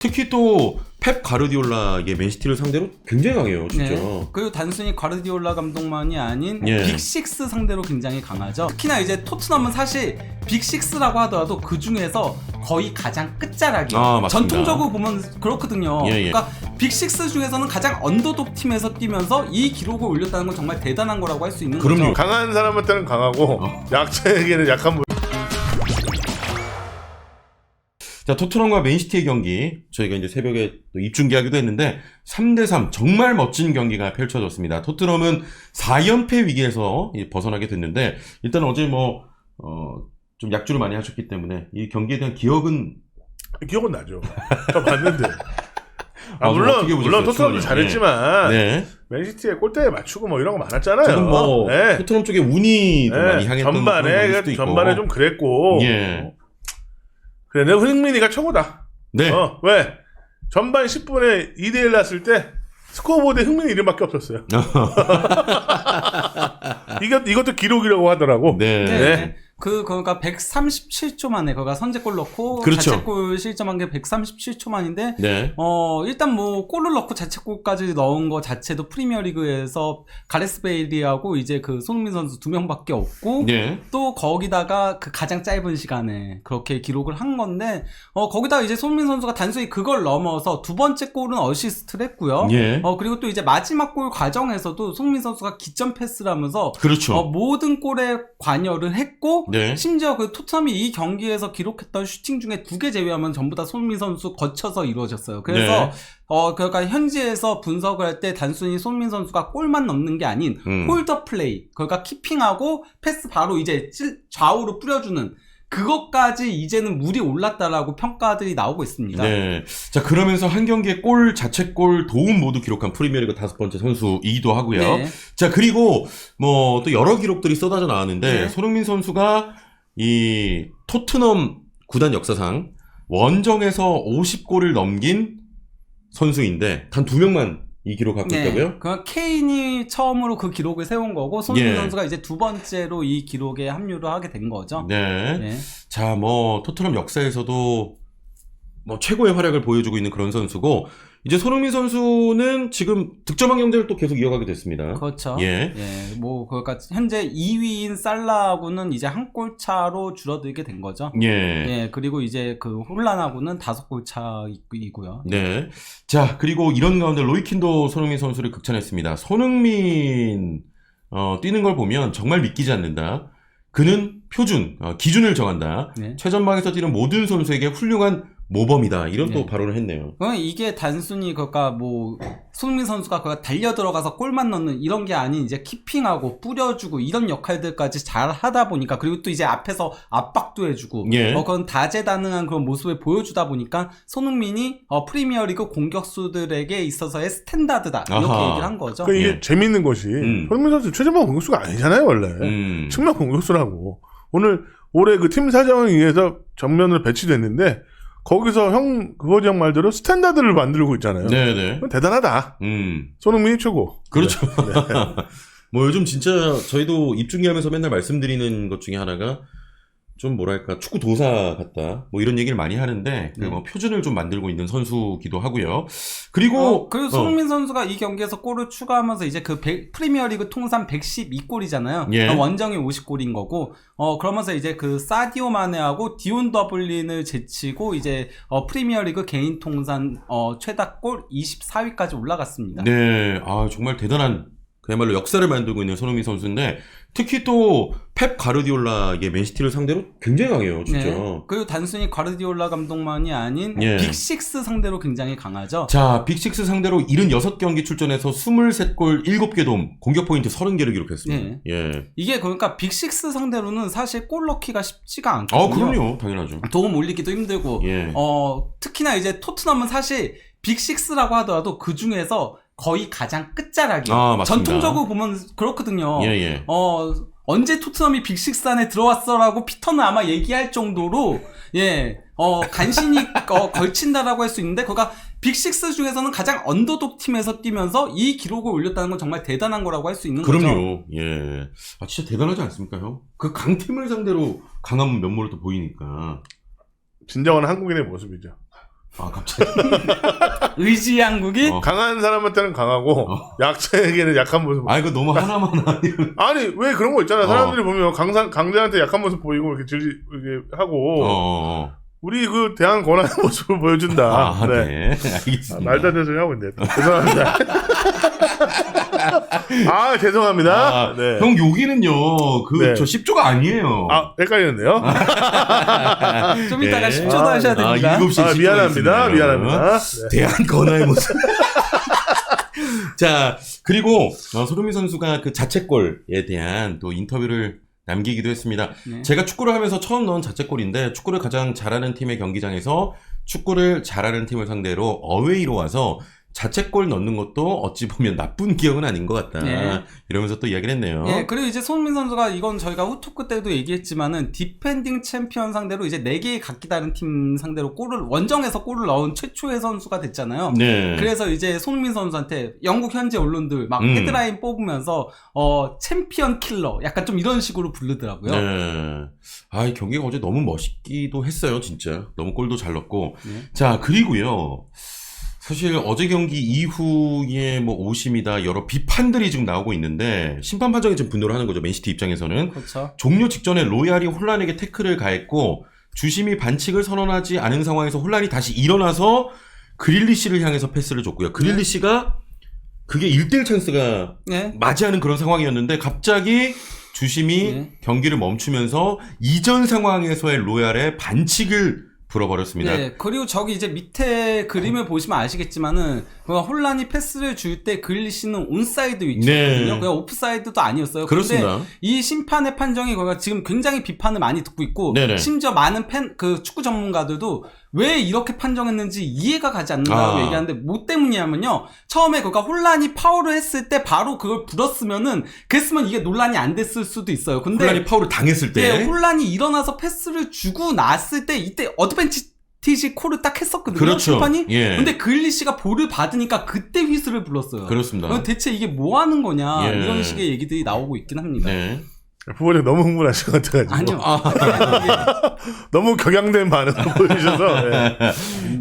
특히 또 펩 가르디올라 이게 맨시티를 상대로 굉장히 강해요, 진짜. 네. 그리고 단순히 가르디올라 감독만이 아닌 예. 빅식스 상대로 굉장히 강하죠. 특히나 이제 토트넘은 사실 빅식스라고 하더라도 그 중에서 거의 가장 끝자락이에요. 맞습니다. 전통적으로 보면 그렇거든요. 예, 예. 그러니까 빅식스 중에서는 가장 언더독 팀에서 뛰면서 이 기록을 올렸다는 건 정말 대단한 거라고 할 수 있는 그럼요. 거죠. 강한 사람한테는 강하고 약자에게는 약한 분. 자, 토트넘과 맨시티의 경기 저희가 이제 새벽에 또 입중계하기도 했는데 3대3 정말 멋진 경기가 펼쳐졌습니다. 토트넘은 4연패 위기에서 벗어나게 됐는데 일단 어제 좀 약주를 많이 하셨기 때문에 이 경기에 대한 기억은 나죠. 저 봤는데. 어떻게 보셨어요, 물론 토트넘도 수원이? 잘했지만 네. 맨시티에 골대에 맞추고 뭐 이런 거 많았잖아요. 조금 네. 토트넘 쪽에 운이 좀 많이 향했던 전반에 좀 그랬고. 예. 그래, 내가 흥민이가 최고다. 네. 왜? 전반 10분에 2대1 났을 때 스코어보드에 흥민이 이름밖에 없었어요. 이것도 기록이라고 하더라고. 네. 네. 그러니까 137초 만에 그가 선제골 넣고 그렇죠. 자책골 실점한 게 137초 만인데 네. 일단 뭐 골을 넣고 자책골까지 넣은 거 자체도 프리미어리그에서 가레스 베일리하고 이제 그 손흥민 선수 2명밖에 없고 네. 또 거기다가 그 가장 짧은 시간에 그렇게 기록을 한 건데 거기다가 이제 손흥민 선수가 단순히 그걸 넘어서 두 번째 골은 어시스트를 했고요. 예. 그리고 또 이제 마지막 골 과정에서도 손흥민 선수가 기점 패스를 하면서 그렇죠. 모든 골에 관여를 했고 네. 심지어 그 토트넘이 이 경기에서 기록했던 슈팅 중에 2개 제외하면 전부 다 손흥민 선수 거쳐서 이루어졌어요. 그래서 네. 그러니까 현지에서 분석을 할 때 단순히 손흥민 선수가 골만 넣는 게 아닌 홀더 플레이, 그러니까 키핑하고 패스 바로 이제 좌우로 뿌려주는 그것까지 이제는 물이 올랐다라고 평가들이 나오고 있습니다. 네. 자, 그러면서 한 경기에 골, 자책골, 도움 모두 기록한 프리미어리그 5번째 선수이기도 하고요. 네. 자, 그리고 또 여러 기록들이 쏟아져 나왔는데 네. 손흥민 선수가 이 토트넘 구단 역사상 원정에서 50골을 넘긴 선수인데 단 2명만 이 기록 갖고 있다고요? 그 케인이 처음으로 그 기록을 세운 거고 손흥민 예. 선수가 이제 두 번째로 이 기록에 합류를 하게 된 거죠. 네. 네. 자, 토트넘 역사에서도 최고의 활약을 보여주고 있는 그런 선수고, 이제 손흥민 선수는 지금 득점왕 경쟁을 또 계속 이어가게 됐습니다. 그렇죠. 예. 그러니까 현재 2위인 살라하고는 이제 한 골 차로 줄어들게 된 거죠. 예. 예, 그리고 이제 그 혼란하고는 5골 차이고요. 네. 자, 그리고 이런 가운데 로이킨도 손흥민 선수를 극찬했습니다. 손흥민, 뛰는 걸 보면 정말 믿기지 않는다. 그는 표준, 기준을 정한다. 네. 최전방에서 뛰는 모든 선수에게 훌륭한 모범이다. 이런 네. 또 발언을 했네요. 이게 단순히 그러니까 손흥민 선수가 달려 들어가서 골만 넣는 이런 게 아닌 이제 키핑하고 뿌려주고 이런 역할들까지 잘 하다 보니까, 그리고 또 이제 앞에서 압박도 해주고 예. 그건 다재다능한 그런 모습을 보여주다 보니까 손흥민이 프리미어리그 공격수들에게 있어서의 스탠다드다 이렇게 아하. 얘기를 한 거죠. 이게 예. 재밌는 것이 손흥민 선수 최전방 공격수가 아니잖아요, 원래. 측면 공격수라고. 올해 그 팀 사정에 의해서 정면으로 배치됐는데 거기서 그거지 말대로 스탠다드를 만들고 있잖아요. 네네. 대단하다. 손흥민이 최고. 그렇죠. 네. 요즘 진짜 저희도 입중계하면서 맨날 말씀드리는 것 중에 하나가 좀 축구 도사 같다. 이런 얘기를 많이 하는데 표준을 좀 만들고 있는 선수기도 하고요. 그리고 손흥민 선수가 이 경기에서 골을 추가하면서 이제 프리미어리그 통산 112골이잖아요. 예. 원정이 50골인 거고, 그러면서 이제 사디오 마네하고 디온 더블린을 제치고 이제 프리미어리그 개인 통산 최다골 24위까지 올라갔습니다. 네, 정말 대단한 그야말로 역사를 만들고 있는 손흥민 선수인데, 특히 또 펩 가르디올라 이게 맨시티를 상대로 굉장히 강해요, 진짜. 네. 그리고 단순히 가르디올라 감독만이 아닌 예. 빅식스 상대로 굉장히 강하죠. 자, 빅식스 상대로 76경기 출전해서 23골 7개 도움, 공격 포인트 30개를 기록했습니다. 네. 예. 이게 그러니까 빅식스 상대로는 사실 골 넣기가 쉽지가 않거든요. 그럼요. 당연하죠. 도움 올리기도 힘들고, 예. 특히나 이제 토트넘은 사실 빅식스라고 하더라도 그 중에서 거의 가장 끝자락이에요. 맞습니다. 전통적으로 보면 그렇거든요. 예. 언제 토트넘이 빅식스 안에 들어왔어라고 피터는 아마 얘기할 정도로, 간신히 걸친다라고 할 수 있는데, 그가 빅식스 중에서는 가장 언더독 팀에서 뛰면서 이 기록을 올렸다는 건 정말 대단한 거라고 할 수 있는 거죠. 그럼요. 예. 진짜 대단하지 않습니까, 형? 그 강팀을 상대로 강한 면모를 또 보이니까. 진정한 한국인의 모습이죠. 아, 갑자기. 의지 양국이 강한 사람한테는 강하고 약자에게는 약한 모습. 아, 이거 너무 하나만 아니면. 아니 왜 그런 거 있잖아. 사람들이 보면 강자한테 약한 모습 보이고 이렇게 이렇게 하고 우리 그 대한 권한의 모습을 보여준다. 아, 네. 알겠습니다. 말도 안 되는 소리 하고 있네. 죄송합니다. 아, 죄송합니다. 아, 네. 형, 여기는요, 네. 저 10조가 아니에요. 아, 헷갈리는데요? 좀 이따가 네. 10초도 하셔야 됩니다. 7시에 아, 미안합니다. 미안합니다. 네. 대한 권한의 모습. 자, 그리고 손흥민 선수가 그 자책골에 대한 또 인터뷰를 남기기도 했습니다. 네. 제가 축구를 하면서 처음 넣은 자책골인데 축구를 가장 잘하는 팀의 경기장에서 축구를 잘하는 팀을 상대로 어웨이로 와서 자책골 넣는 것도 어찌 보면 나쁜 기억은 아닌 것 같다. 네. 이러면서 또 이야기를 했네요. 예, 그리고 이제 손흥민 선수가 이건 저희가 후토크 때도 얘기했지만은 디펜딩 챔피언 상대로 이제 4개의 각기 다른 팀 상대로 원정에서 골을 넣은 최초의 선수가 됐잖아요. 네. 그래서 이제 손흥민 선수한테 영국 현지 언론들 막 헤드라인 뽑으면서 챔피언 킬러 약간 좀 이런 식으로 부르더라고요. 네. 아, 이 경기가 어제 너무 멋있기도 했어요, 진짜. 너무 골도 잘 넣고. 네. 자, 그리고요. 사실 어제 경기 이후에 뭐 오심이다 여러 비판들이 지금 나오고 있는데 심판 판정에 지금 분노를 하는 거죠. 맨시티 입장에서는. 그렇죠. 종료 직전에 로얄이 혼란에게 태클을 가했고 주심이 반칙을 선언하지 않은 상황에서 혼란이 다시 일어나서 그릴리시를 향해서 패스를 줬고요. 그릴리시가 그게 1대1 찬스가 네. 맞이하는 그런 상황이었는데 갑자기 주심이 경기를 멈추면서 이전 상황에서의 로얄의 반칙을 불어버렸습니다. 네, 그리고 저기 이제 밑에 그림을 보시면 아시겠지만은 혼란이 패스를 줄 때 그릴리시는 온사이드 위치거든요. 그냥 오프사이드도 아니었어요. 그렇습니다. 근데 이 심판의 판정이 거기가 지금 굉장히 비판을 많이 듣고 있고 네네. 심지어 많은 그 축구 전문가들도 왜 이렇게 판정했는지 이해가 가지 않는다고 얘기하는데 뭐 때문이냐면요. 처음에 그가 혼란이 파울을 했을 때 바로 그걸 불었으면은 그랬으면 이게 논란이 안 됐을 수도 있어요. 근데 혼란이 파울을 당했을 때 네, 혼란이 일어나서 패스를 주고 났을 때 이때 어드밴티지 콜을 딱 했었거든요. 그렇죠. 심판이. 예. 근데 그릴리시가 볼을 받으니까 그때 휘슬을 불렀어요. 그렇습니다. 대체 이게 뭐 하는 거냐 예. 이런 식의 얘기들이 나오고 있긴 합니다. 네. 부모님 너무 흥분하신 것 같아가지고. 아니요. 너무 격양된 반응을 보여주셔서. 네.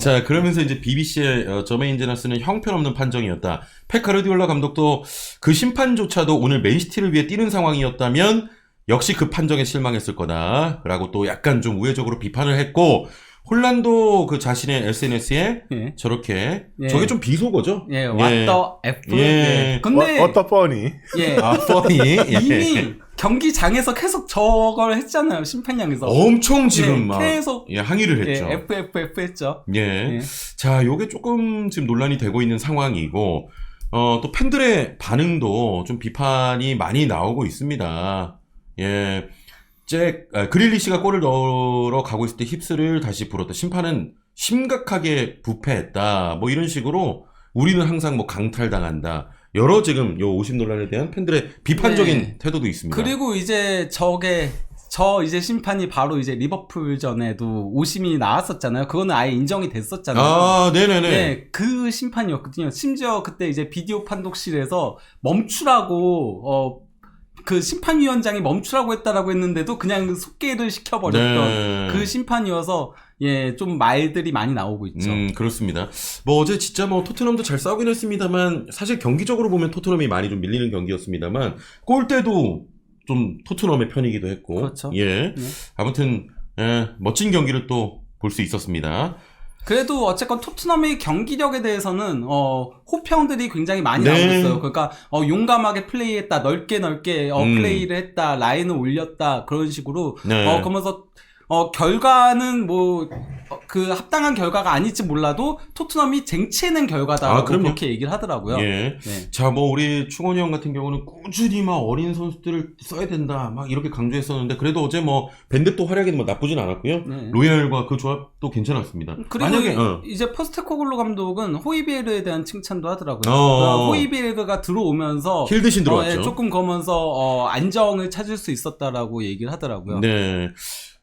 자, 그러면서 이제 BBC의 저메인제너스는 형편없는 판정이었다. 펩 가르디올라 감독도 그 심판조차도 오늘 맨시티를 위해 뛰는 상황이었다면 역시 그 판정에 실망했을 거다. 라고 또 약간 좀 우회적으로 비판을 했고 홀란도 그 자신의 SNS에 예. 저렇게 예. 저게 좀 비속어죠? 예, what the F. 예. 근데 어떠 뻔히. 예. 아, funny. 예. 이미 경기장에서 계속 저걸 했잖아요. 심판장에서. 엄청 지금 예, 막 계속 항의를 했죠. 예, FFF 했죠. 예. 예. 자, 요게 조금 지금 논란이 되고 있는 상황이고, 또 팬들의 반응도 좀 비판이 많이 나오고 있습니다. 예. 그릴리시가 골을 넣으러 가고 있을 때 힙스를 다시 불었다. 심판은 심각하게 부패했다. 뭐 이런 식으로 우리는 항상 뭐 강탈당한다. 여러 지금 요 오심 논란에 대한 팬들의 비판적인 네. 태도도 있습니다. 그리고 이제 이제 심판이 바로 이제 리버풀전에도 오심이 나왔었잖아요. 그거는 아예 인정이 됐었잖아요. 아, 네네네. 네, 그 심판이었거든요. 심지어 그때 이제 비디오 판독실에서 멈추라고, 그 심판위원장이 멈추라고 했다라고 했는데도 그냥 속개를 시켜버렸던 네. 그 심판이어서, 예, 좀 말들이 많이 나오고 있죠. 그렇습니다. 뭐 어제 진짜 뭐 토트넘도 잘 싸우긴 했습니다만 사실 경기적으로 보면 토트넘이 많이 좀 밀리는 경기였습니다만 골대도 좀 토트넘의 편이기도 했고. 그렇죠. 예. 아무튼 멋진 경기를 또 볼 수 있었습니다. 그래도 어쨌건 토트넘의 경기력에 대해서는 호평들이 굉장히 많이 네. 나오고 있어요. 그러니까 용감하게 플레이했다, 넓게 플레이를 했다, 라인을 올렸다 그런 식으로 네. 그러면서 결과는 뭐 그 합당한 결과가 아닐지 몰라도 토트넘이 쟁취해낸 결과다라고 그럼요. 그렇게 얘기를 하더라고요. 예. 네. 자, 뭐 우리 충원이 형 같은 경우는 꾸준히 막 어린 선수들을 써야 된다 막 이렇게 강조했었는데 그래도 어제 뭐 밴드 활약이 뭐 나쁘진 않았고요. 네. 로얄과 그 조합도 괜찮았습니다. 그리고 만약에 이제 포스테코글루 감독은 호이비에르에 대한 칭찬도 하더라고요. 어. 호이비에르가 들어오면서 힐드신 들어왔죠. 예, 조금 거면서 안정을 찾을 수 있었다라고 얘기를 하더라고요. 네.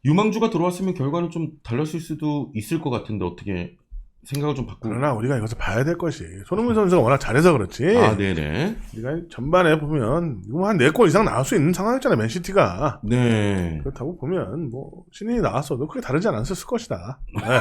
유망주가 들어왔으면 결과는 좀 달랐을 수도 있을 것 같은데 어떻게 생각을 좀 바꾸고. 그러나 우리가 이것을 봐야 될 것이 손흥민 선수가 워낙 잘해서 그렇지. 아, 네네. 우리가 전반에 보면 이거 한 4골 이상 나올 수 있는 상황이었잖아 맨시티가. 네. 그렇다고 보면 뭐 신인이 나왔어도 크게 다르지 않았을 것이다. 네.